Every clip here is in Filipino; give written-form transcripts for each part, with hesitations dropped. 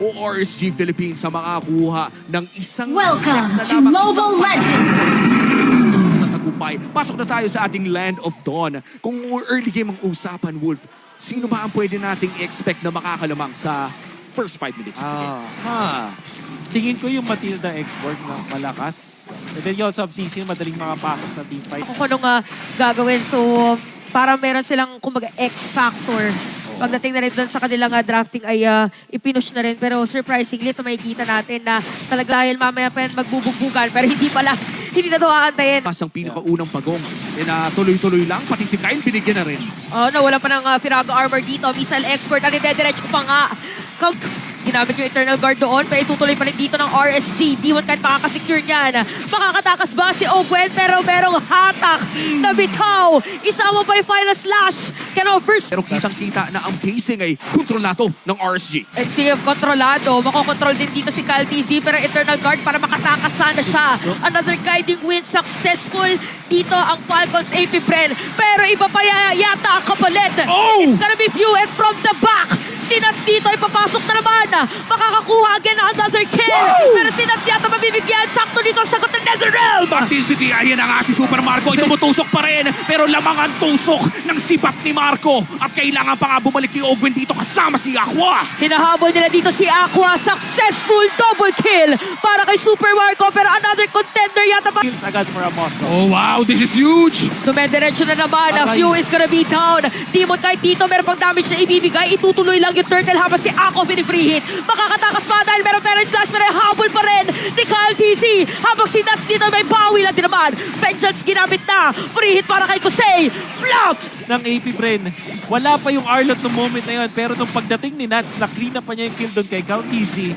o RSG Philippines sa makakuha ng isang Welcome set to na lamang Mobile Legends! sa tagumpay. Pasok na tayo sa ating Land of Dawn. Kung early game ang usapan, Wolf, sino ba ang pwede nating expect na makakalamang sa first 5 minutes? Tingin ko yung Matilda export na malakas. And then yung sub-season, madaling makapasok sa team fight. Kung anong gagawin. So, para meron silang, kumbaga, X-factor. Pagdating na rin doon sa kanilang drafting ay ipinush na rin. Pero surprisingly, ito makikita natin na talaga dahil mamaya pa yan magbubugbugan. Pero hindi pala, hindi na ito aantayin. Mas ang pinakaunang pagong. Tuloy-tuloy lang, pati si Kyle binigyan na rin. Oh, no, wala pa ng Firago armor dito. Missile expert, at idediretso pa nga. Ginamit yung Eternal Guard doon, pero itutuloy pa rin dito ng RSG. D1 kahit makakasecure niyan. Makakatakas ba si Ogwen? Pero merong hatak na bitaw. Isama pa yung final slash. First. Pero kitang-kita na ang pacing ay kontrolado ng RSG. And speaking of kontrolado, makokontrol din dito si Kyle TZ, pero Eternal Guard para makatakas sana siya. Another guiding win, successful dito ang Falcons AP Bren. Pero iba pa yata ang kapalit. It's gonna be View, and from the back, Sinats dito ay papasok na naman. Makakakuha again ng another kill. Pero Sinats yata mabibigyan. Sakto dito ang sagot ng Netherrealm. Martinsity, ayan na nga si Super Marco. Tumutusok pa rin. Pero lamang ang tusok ng sibak ni Marco. At kailangan pa nga bumalik ni Ogwen dito kasama si Aqua. Hinahabol nila dito si Aqua. Successful double kill para kay Super Marco. Pero another contender yata pa. Kills agad for a Moscow. Oh wow, this is huge. Dumediretso na naman. Few is gonna be down. Demon kahit dito meron pang damage na ibibigay. Itutuloy lang yung turtle habang si Aqua pinifree hit. Makakatakas pa dahil meron parent slash, pero habol pa rin ni Kyle TC. Habang si Nuts dito may bawi lang din naman. Vengeance ginamit na. Free hit para kay Kusei. Flop! Ng AP Bren. Wala pa yung Arlot ng moment na yun. Pero nung pagdating ni Nats, na-clean up pa niya yung kill doon kay Count Easy.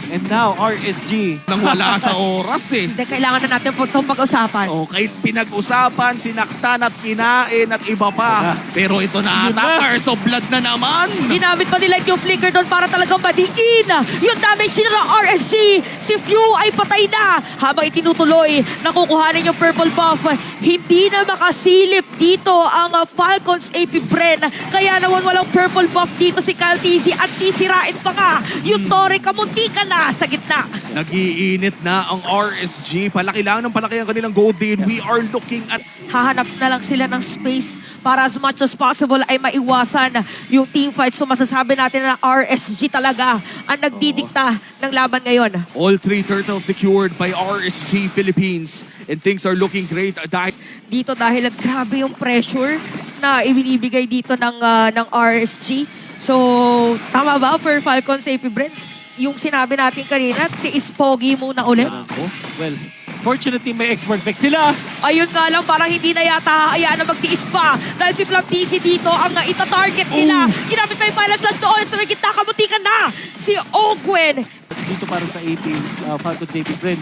And now, RSG. Nang wala sa oras eh. Hindi, kailangan na natin itong pag-usapan. Okay, pinag-usapan, sinaktan at kinain at iba pa. Pero ito na ata, Curse of Blood na naman. Ginamit pa nila yung flicker doon para talagang madiin yung damage nila ng RSG. Si Few ay patay na. Habang itinutuloy, nakukuhanin yung purple buff. Hindi na makasilip dito ang Falcons AP Bren. Kaya naman walang purple buff dito si Kyle TZ at sisirain pa nga yung Torre. Kamunti ka na sa gitna. Nag-iinit na ang RSG. Palaki lang ng palaki ang kanilang gold din. We are looking at... Hahanap na lang sila ng space para as much as possible ay maiwasan yung team fight. So masasabi natin na RSG talaga ang nagdidikta ng laban ngayon. All 3 turtles secured by RSG Philippines. And things are looking great. Dito dahil grabe yung pressure na ibinibigay dito ng RSG. So tama ba for Falcons AP Bren? Yung sinabi natin kanina, tiis pogi muna ulit. Well, fortunately may export pick sila. Ayun nga lang, parang hindi na yata hayaan na magtiis pa. Dahil si Flap TC dito ang ita-target nila. Ginamit pa yung finals lang doon. Sa may gitna, kamutikan na si Ogwen. Dito para sa AP, Falcons AP Bren.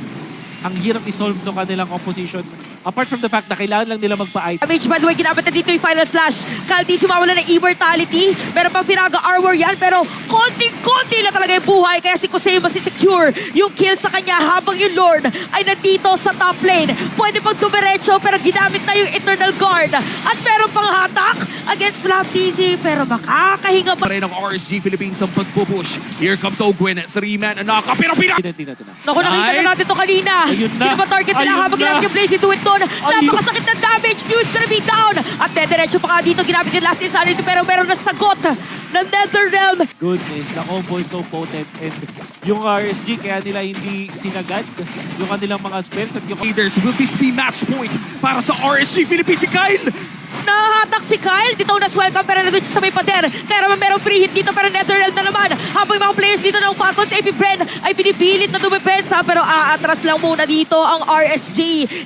Ang hirap isolve ng kanilang composition. Apart from the fact na kailangan lang nila magpa-item. Damage, by the way, ginamit na dito yung final slash. Kaldi, sumawala ng immortality. Meron pang Firaga armor yan, pero konting-konti na talaga yung buhay. Kaya si Kusei masisecure yung kill sa kanya habang yung Lord ay nandito sa top lane. Pwede pang dumiretso, pero ginamit na yung Eternal Guard. At meron pang hatak against Flap TZ, pero makakahinga pa. rin ng RSG Philippines ang pagpupush. Here comes Ogwen, 3-man knock-up. Pero Tina. Naku, nakita na natin ito kanina. Ayun na. Sino ba target nila Ayun habang na. ginamit yung Blaze into it doon? Napakasakit na damage. Fuse gonna be down. At diretso pa nga dito. Ginamit yung last insanity pero meron na sagot ng Netherrealm. Goodness, the combo is so potent. And yung RSG, kaya nila hindi sinagad yung kanilang mga spells at yung leaders, will this be match point para sa RSG Philippines? Si Kyle! Nahahatak si Kyle. Dito na welcome pero nandun siya sa may pader. Kaya naman merong free hit dito pero Netherrealm na naman. Habang yung mga players dito ng Falcons AP Bren ay pinipilit na dumipensa pero aatras lang muna dito ang RSG.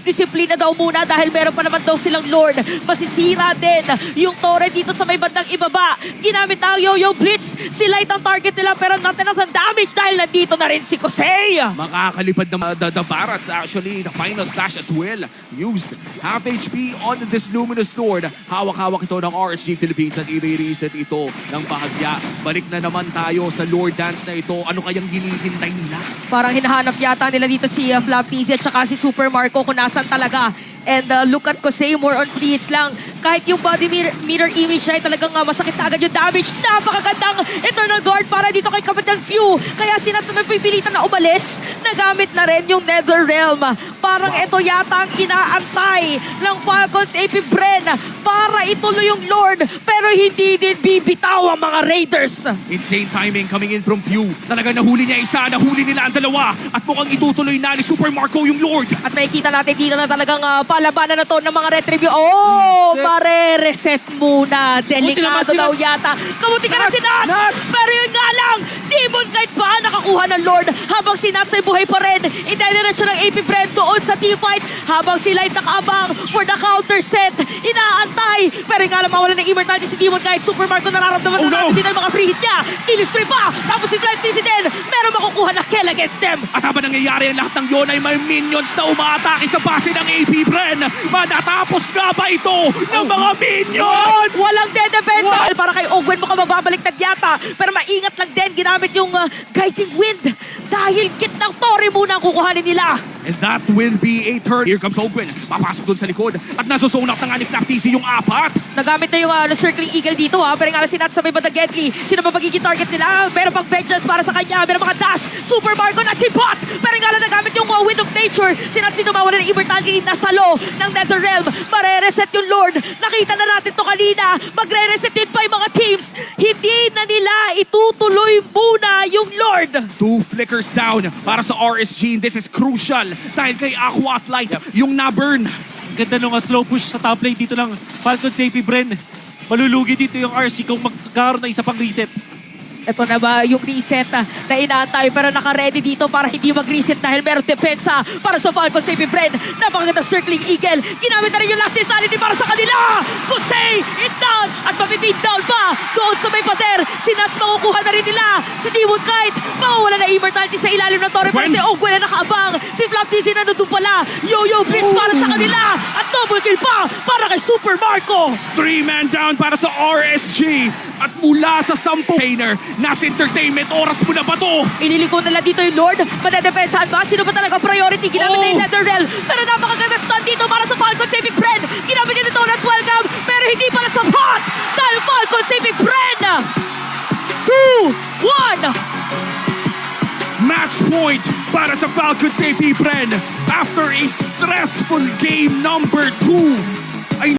Disiplina daw muna dahil meron pa naman daw silang Lord. Masisira din yung Torre dito sa may bandang ibaba. Ginamit ang Yo-Yo Blitz. Sila itang target nila pero not enough ng damage dahil nandito na rin si Kusei. Makakalipad ng the Barats actually. The final slash as well. Used half HP on this Luminous Lord. Hawak-hawak ito ng RSG Philippines at i-reset ito ng bahagya. Balik na naman tayo sa Lord Dance na ito. Ano kayang hinihintay nila? Parang hinahanap yata nila dito si Flap TZ at saka si Super Marco kung nasan talaga. And look at Kusei, more on free hits lang. Kahit yung body mirror image ay talagang masakit na agad yung damage. Napakagandang Eternal Guard para dito kay Kapitan Pew. Kaya si Nuts may pipilitan na umalis. Nagamit na rin yung Nether Realm. Parang ito yata ang inaantay ng Falcons AP Bren para ituloy yung Lord. Pero hindi din bibitaw ang mga Raiders. Insane timing coming in from Pew. Talagang nahuli niya isa, nahuli nila ang dalawa. At mukhang itutuloy na ni Super Marco yung Lord. At makikita natin dito na talagang palabanan na to ng mga retribution. Oh, mare-reset muna. Delikado si daw Nuts. yata. Kamuti ka na si Nuts! Nuts! Pero yun nga lang, Demon kahit pa nakakuha ng Lord habang si Nuts ay buhay pa rin. Idediretso ng AP Bren doon sa team fight habang sila ay nakaabang for the counter set. Inaantay. Pero nga lang mawala ng immortality si Demon kahit Super Marco nararamdaman Oh, na no! natin din ang mga free hit niya. Kill spray pa. Tapos si Flight TC din. Meron makukuha na kill against them. At habang nangyayari ang lahat ng yon ay may minions na umaatake sa base ng AP Bren. Matatapos nga ba ito ng mga minions? Walang dedepensa. Para kay Ogwen mukhang mababaliktad yata. Pero maingat lang din. Ginamit yung guiding wind. Dahil kit ng Tori muna ang kukuhanin nila. And that will be a turn. Here comes Ogwen. Papasok dun sa likod. At nasusunak na nga ni Flap TC yung apat. Nagamit na yung circling eagle dito ha. Pero nga si Nats sa may bandang Getly. Sino ba magiging target nila? Pero pang vengeance para sa kanya. Meron mga dash. Super Marco na si Bot. Pero nga lang nagamit yung wind of nature. Si Nats dito mawala ng immortality na salo ng Nether Realm. Mare-reset yung Lord. Nakita na natin to kanina. Magre-reset din pa yung mga teams. Hindi na nila itutuloy muna yung Lord. 2 flickers down para sa RSG. This is crucial dahil kay Aqua at Light yung na-burn. Ganda nung slow push sa top lane dito ng Falcons AP Bren. Malulugi dito yung RC kung magkakaroon ng isa pang reset. Ito na ba yung reset na inaantay pero naka-ready dito para hindi mag-reset dahil meron depensa para sa Falcons AP Bren. Napakaganda circling eagle. Ginamit na rin yung last insanity para sa kanila. Jose is down at mapipid down pa doon sa may pader. Si Nats makukuha na rin nila. Si Demon Knight mawawala na immortality sa ilalim ng Torre. Pero si Ogwen na nakaabang. Si Flap TC na nandun pala. Yo-yo blitz para sa kanila. At double kill pa para kay Super Marco. 3-man down para sa RSG. At mula sa 10 trainer, Nats Entertainment, oras mo na ba to? Iniliko nila dito yung Lord. Madedepensahan ba? Sino ba talaga priority? Ginamit na yung Nether Realm. Pero napakaganda stun dito para sa Falcons AP Bren. Ginamit niya dito as welcome. Pero hindi pala sa pot. Dahil Falcons AP Bren. 2-1. Match point para sa Falcons AP Bren after a stressful game number 2.